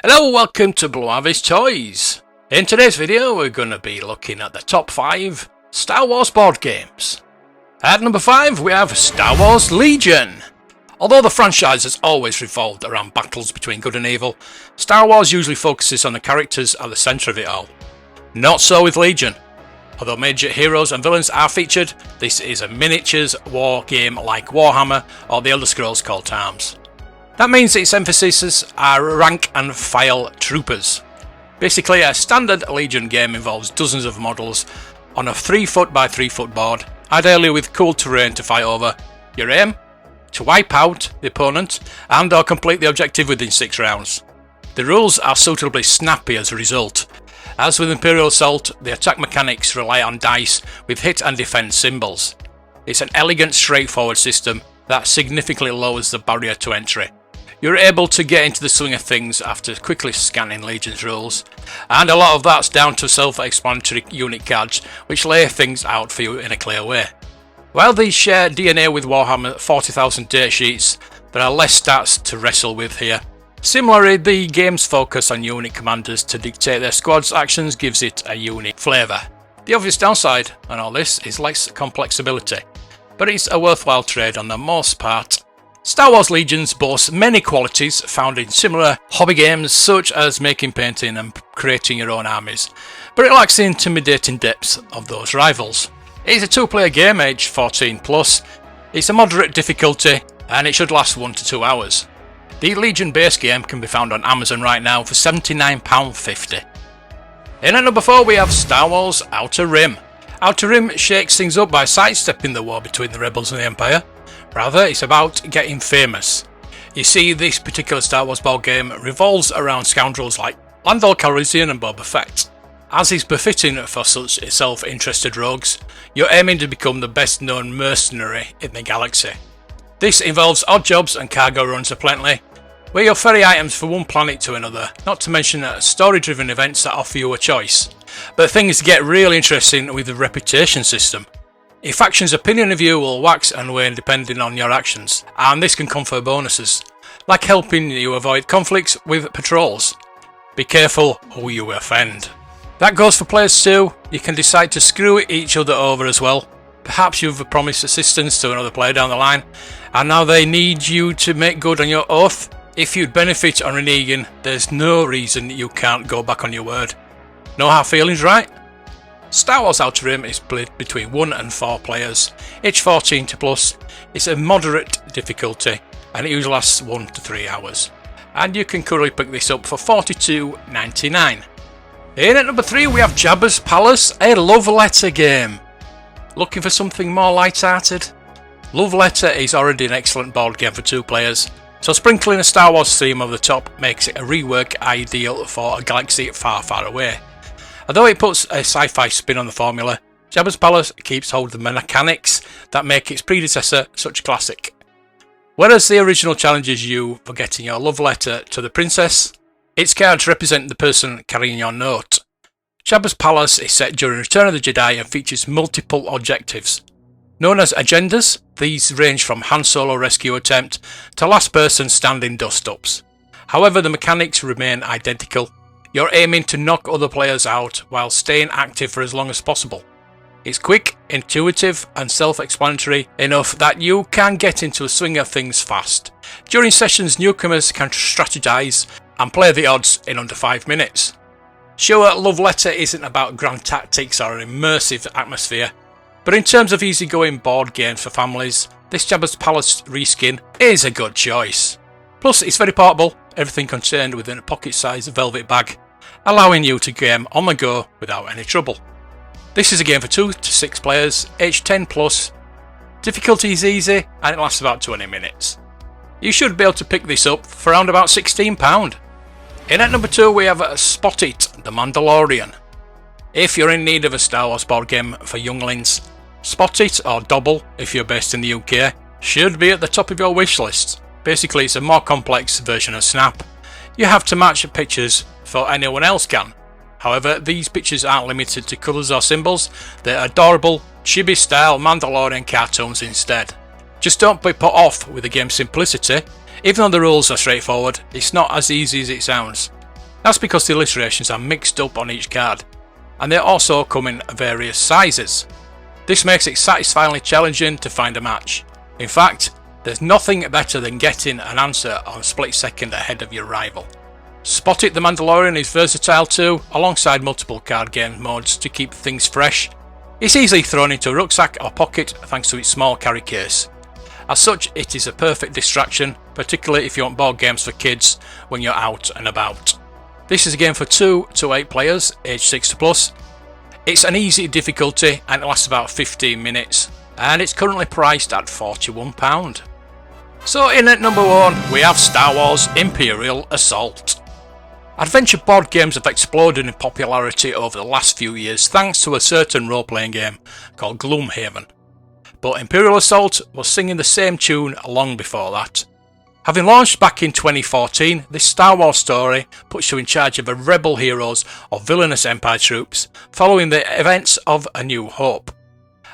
Hello, welcome to Blue Harvest Toys. In today's video we're going to be looking at the top 5 Star Wars board games. At number 5 we have Star Wars Legion. Although the franchise has always revolved around battles between good and evil, Star Wars usually focuses on the characters at the centre of it all. Not so with Legion. Although major heroes and villains are featured, this is a miniatures war game like Warhammer or the Elder Scrolls Call to Arms. That means its emphases are rank and file troopers. Basically, a standard Legion game involves dozens of models on a 3-foot by 3-foot board, ideally with cool terrain to fight over. Your aim? To wipe out the opponent and or complete the objective within 6 rounds. The rules are suitably snappy as a result. As with Imperial Assault, the attack mechanics rely on dice with hit and defense symbols. It's an elegant, straightforward system that significantly lowers the barrier to entry. You're able to get into the swing of things after quickly scanning Legion's rules, and a lot of that's down to self-explanatory unit cards which lay things out for you in a clear way. While these share DNA with Warhammer 40,000 date sheets, there are less stats to wrestle with here. Similarly, the game's focus on unit commanders to dictate their squad's actions gives it a unique flavour. The obvious downside on all this is less complexity, but it's a worthwhile trade on the most part. Star Wars Legions boasts many qualities found in similar hobby games such as making, painting and creating your own armies, but it lacks the intimidating depths of those rivals. It is a 2-player game aged 14+, it's a moderate difficulty and it should last 1 to 2 hours. The Legion base game can be found on Amazon right now for £79.50. In at number 4 we have Star Wars Outer Rim. Outer Rim shakes things up by sidestepping the war between the Rebels and the Empire. Rather, it's about getting famous. You see, this particular Star Wars board game revolves around scoundrels like Lando Calrissian and Boba Fett. As is befitting for such self-interested rogues, you're aiming to become the best known mercenary in the galaxy. This involves odd jobs and cargo runs aplenty, where you'll ferry items from one planet to another, not to mention story-driven events that offer you a choice. But things get really interesting with the reputation system. A faction's opinion of you will wax and wane depending on your actions, and this can confer bonuses, like helping you avoid conflicts with patrols. Be careful who you offend. That goes for players too. You can decide to screw each other over as well. Perhaps you've promised assistance to another player down the line, and now they need you to make good on your oath. If you'd benefit on reneging, there's no reason you can't go back on your word. No hard feelings, right? Star Wars Outer Rim is played between 1 and 4 players, each 14+. It's a moderate difficulty and it usually lasts 1 to 3 hours. And you can currently pick this up for £42.99. In at number 3 we have Jabba's Palace, a love letter game. Looking for something more light-hearted? Love Letter is already an excellent board game for 2 players, so sprinkling a Star Wars theme over the top makes it a rework ideal for a galaxy far, far away. Although it puts a sci-fi spin on the formula, Jabba's Palace keeps hold of the mechanics that make its predecessor such a classic. Whereas the original challenges you for getting your love letter to the princess, its cards represent the person carrying your note. Jabba's Palace is set during Return of the Jedi and features multiple objectives. Known as agendas, these range from Han Solo rescue attempt to last person standing dust-ups. However, the mechanics remain identical. You're aiming to knock other players out while staying active for as long as possible. It's quick, intuitive and self-explanatory enough that you can get into a swing of things fast. During sessions, newcomers can strategize and play the odds in under 5 minutes. Sure, Love Letter isn't about grand tactics or an immersive atmosphere, but in terms of easygoing board games for families, this Jabba's Palace reskin is a good choice. Plus, it's very portable, everything contained within a pocket-sized velvet bag, allowing you to game on the go without any trouble. This is a game for 2 to 6 players, aged 10+. Difficulty is easy and it lasts about 20 minutes. You should be able to pick this up for around about £16. In at number 2 we have Spot It, The Mandalorian. If you're in need of a Star Wars board game for younglings, Spot It, or Dobble if you're based in the UK, should be at the top of your wish list. Basically, it's a more complex version of Snap. You have to match pictures before anyone else can. However, these pictures aren't limited to colours or symbols, they're adorable, chibi-style Mandalorian cartoons instead. Just don't be put off with the game's simplicity. Even though the rules are straightforward, it's not as easy as it sounds. That's because the illustrations are mixed up on each card, and they also come in various sizes. This makes it satisfyingly challenging to find a match. In fact, there's nothing better than getting an answer on a split second ahead of your rival. Spot It Mandalorian is versatile too, alongside multiple card game modes to keep things fresh. It's easily thrown into a rucksack or pocket thanks to its small carry case. As such, it is a perfect distraction, particularly if you want board games for kids when you're out and about. This is a game for 2 to 8 players, age 6 plus. It's an easy difficulty and it lasts about 15 minutes, and it's currently priced at £41. So in at number 1 we have Star Wars Imperial Assault. Adventure board games have exploded in popularity over the last few years thanks to a certain role-playing game called Gloomhaven. But Imperial Assault was singing the same tune long before that. Having launched back in 2014, this Star Wars story puts you in charge of a rebel heroes or villainous Empire troops following the events of A New Hope.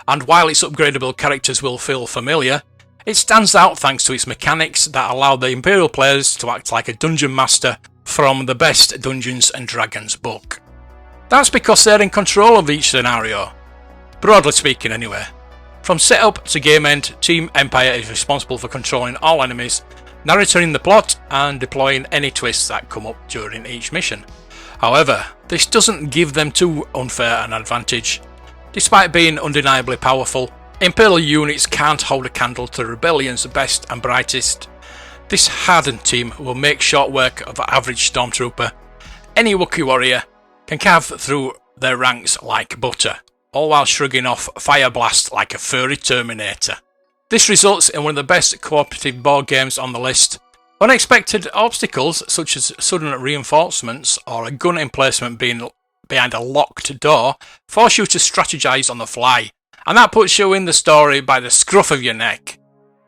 And while its upgradable characters will feel familiar, it stands out thanks to its mechanics that allow the Imperial players to act like a dungeon master from the best Dungeons and Dragons book. That's because they're in control of each scenario, broadly speaking anyway. From setup to game end, Team Empire is responsible for controlling all enemies, narrating the plot and deploying any twists that come up during each mission. However, this doesn't give them too unfair an advantage. Despite being undeniably powerful, Imperial units can't hold a candle to Rebellion's best and brightest. This hardened team will make short work of an average stormtrooper. Any Wookiee warrior can carve through their ranks like butter, all while shrugging off fire blast like a furry Terminator. This results in one of the best cooperative board games on the list. Unexpected obstacles such as sudden reinforcements or a gun emplacement being behind a locked door force you to strategize on the fly, and that puts you in the story by the scruff of your neck.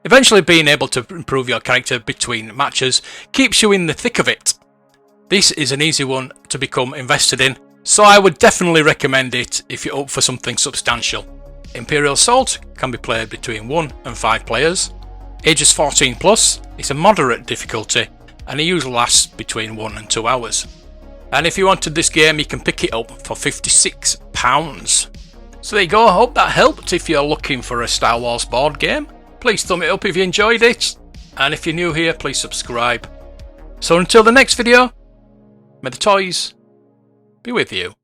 Eventually being able to improve your character between matches keeps you in the thick of it. This is an easy one to become invested in, so I would definitely recommend it if you're up for something substantial. Imperial Assault can be played between 1 and 5 players. Ages 14 plus, it's a moderate difficulty and it usually lasts between 1 and 2 hours. And if you wanted this game you can pick it up for £56. So there you go, I hope that helped if you're looking for a Star Wars board game. Please thumb it up if you enjoyed it, and if you're new here please subscribe. So until the next video, may the toys be with you.